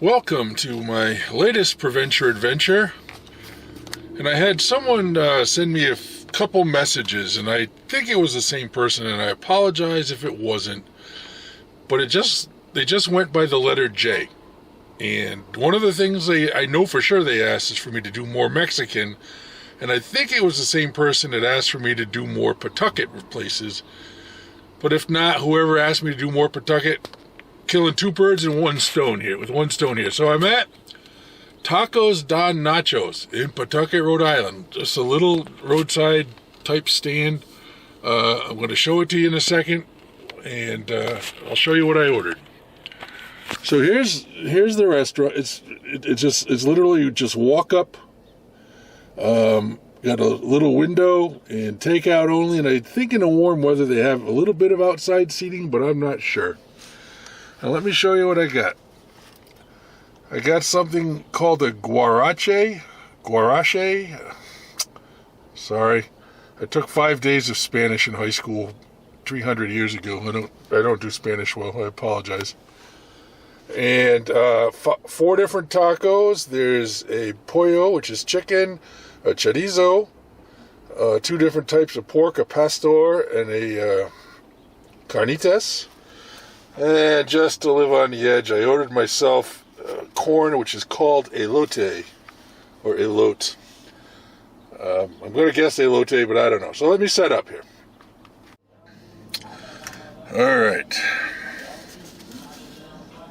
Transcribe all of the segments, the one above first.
Welcome to my latest Preventure adventure. And I had someone send me a couple messages, and I think it was the same person, and I apologize if it wasn't. But they just went by the letter J. And one of the things I know for sure they asked is for me to do more Mexican. And I think it was the same person that asked for me to do more Pawtucket places. But if not, whoever asked me to do more Pawtucket, killing two birds with one stone here. So I'm at Tacos Don Nachos in Pawtucket, Rhode Island. Just a little roadside type stand. I'm going to show it to you in a second, and I'll show you what I ordered. So here's the restaurant. It's literally you just walk up. Got a little window and takeout only, and I think in the warm weather they have a little bit of outside seating, but I'm not sure. Now let me show you what I got. I got something called a guarache. Sorry. I took 5 days of Spanish in high school 300 years ago. I don't do Spanish well. I apologize. And 4 different tacos. There's a pollo, which is chicken, a chorizo, 2 different types of pork, a pastor, and a carnitas. And just to live on the edge, I ordered myself corn, which is called elote, or elote. I'm going to guess elote, but I don't know. So let me set up here. All right.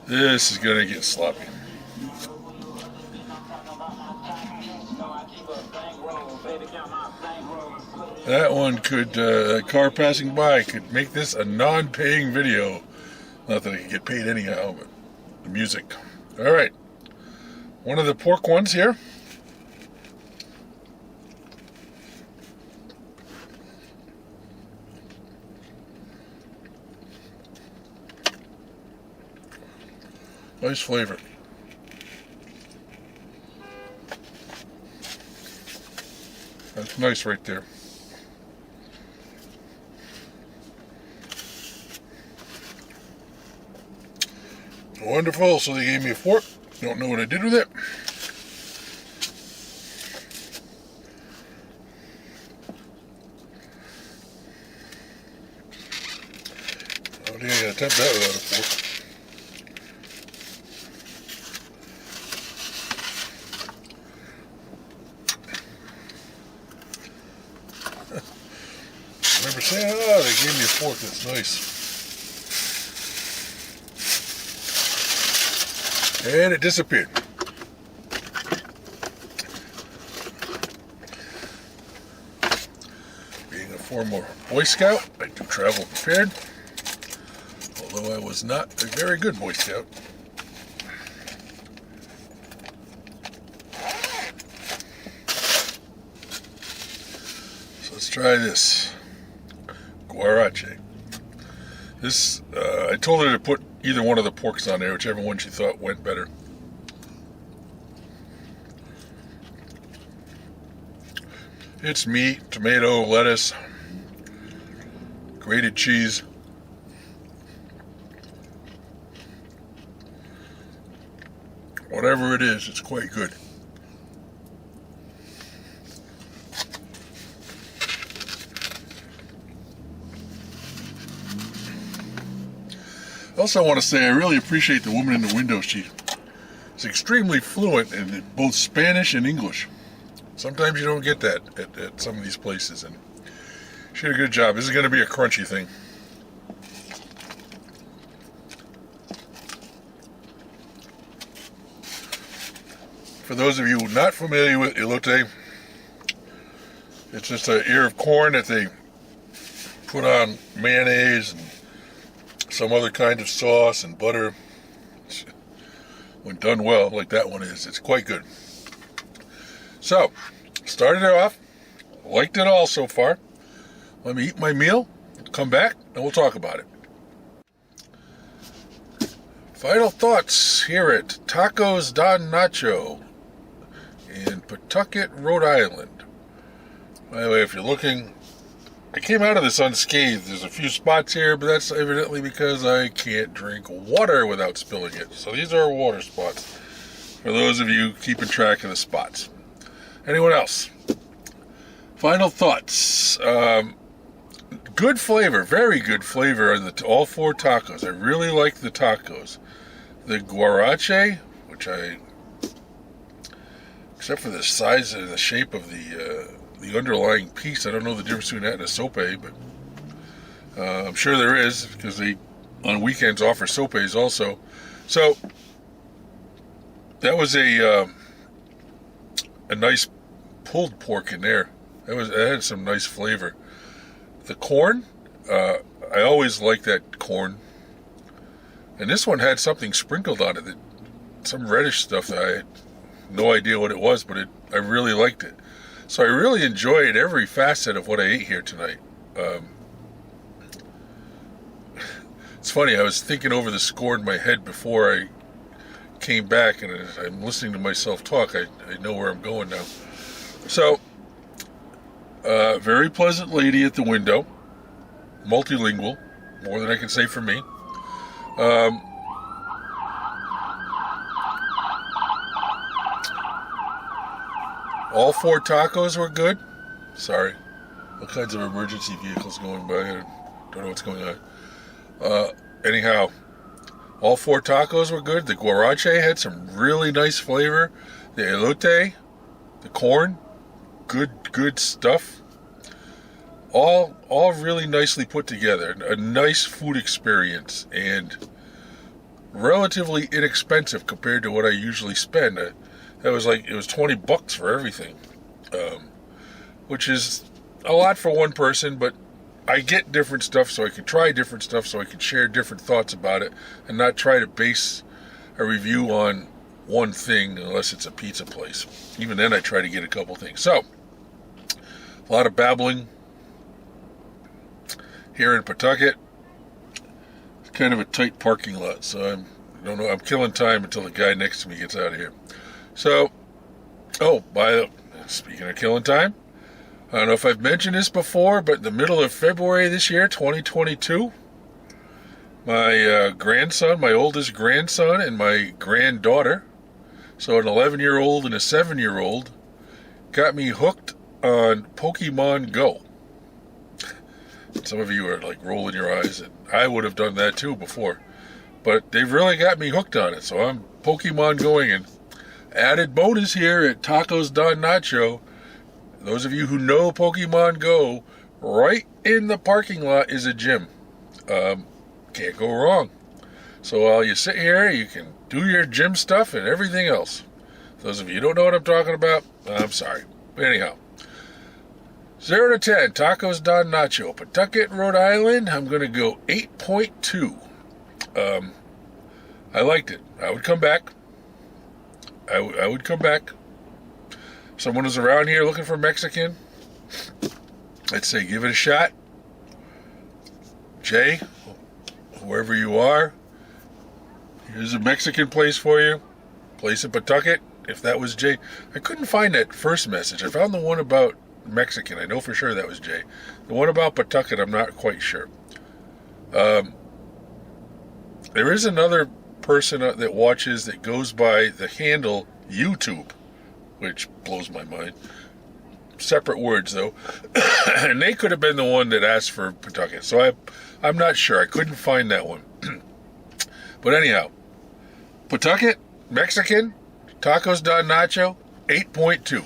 This is going to get sloppy. That one could, a car passing by could make this a non-paying video. Not that I can get paid anyhow, but the music. All right. One of the pork ones here. Nice flavor. That's nice right there. Wonderful. So they gave me a fork. Don't know what I did with it. I don't think I can attempt that without a fork. I remember saying, they gave me a fork. That's nice. And it disappeared. Being a former Boy Scout, I do travel prepared. Although I was not a very good Boy Scout. So let's try this. Guarache. This, I told her to put either one of the porks on there, whichever one she thought went better. It's meat, tomato, lettuce, grated cheese. Whatever it is, it's quite good. Also, I want to say I really appreciate the woman in the window. She is extremely fluent in both Spanish and English. Sometimes you don't get that at some of these places, and she did a good job. This is going to be a crunchy thing. For those of you not familiar with elote, it's just an ear of corn that they put on mayonnaise and some other kind of sauce and butter. When done well, like that one is, it's quite good. So, started it off, liked it all so far. Let me eat my meal, come back, and we'll talk about it. Final thoughts here at Tacos Don Nacho in Pawtucket, Rhode Island. By the way, if you're looking I came out of this unscathed. There's a few spots here, but that's evidently because I can't drink water without spilling it. So these are water spots, for those of you keeping track of the spots. Anyone else? Final thoughts. Good flavor, very good flavor on all 4 tacos. I really like the tacos. The guarache, which except for the size and the shape of the underlying piece, I don't know the difference between that and a sope, but I'm sure there is, because they on weekends offer sopes also. So that was a nice pulled pork in there. It had some nice flavor. The corn, I always like that corn, and this one had something sprinkled on it, some reddish stuff that I had no idea what it was, but I really liked it. So I really enjoyed every facet of what I ate here tonight. It's funny, I was thinking over the score in my head before I came back, and as I'm listening to myself talk, I know where I'm going now. So, very pleasant lady at the window, multilingual, more than I can say for me. All 4 tacos were good. Sorry, all kinds of emergency vehicles going by. I don't know what's going on. Anyhow, all 4 tacos were good. The guarache had some really nice flavor. The elote, the corn, good stuff. All really nicely put together. A nice food experience, and relatively inexpensive compared to what I usually spend. It was $20 for everything, which is a lot for one person, but I get different stuff so I can try different stuff, so I can share different thoughts about it, and not try to base a review on one thing unless it's a pizza place. Even then I try to get a couple things. So, a lot of babbling here in Pawtucket. It's kind of a tight parking lot, so I'm killing time until the guy next to me gets out of here. So, speaking of killing time, I don't know if I've mentioned this before, but in the middle of February this year, 2022, my grandson, my oldest grandson, and my granddaughter, so an 11-year-old and a 7-year-old, got me hooked on Pokemon Go. Some of you are like rolling your eyes, and I would have done that too before. But they've really got me hooked on it, so I'm Pokemon going. And added bonus here at Tacos Don Nacho, those of you who know Pokemon Go, right in the parking lot is a gym. Can't go wrong. So while you sit here, you can do your gym stuff and everything else. Those of you who don't know what I'm talking about, I'm sorry. But anyhow, 0 to 10, Tacos Don Nacho, Pawtucket, Rhode Island. I'm going to go 8.2. I liked it. I would come back. I would come back. If someone was around here looking for Mexican, I'd say give it a shot. Jay, wherever you are, here's a Mexican place for you. Place in Pawtucket, if that was Jay. I couldn't find that first message. I found the one about Mexican. I know for sure that was Jay. The one about Pawtucket, I'm not quite sure. There is another person that watches that goes by the handle YouTube, which blows my mind. Separate words though. And they could have been the one that asked for Pawtucket. So I'm not sure. I couldn't find that one. But anyhow, Pawtucket, Mexican, Tacos Don Nacho, 8.2.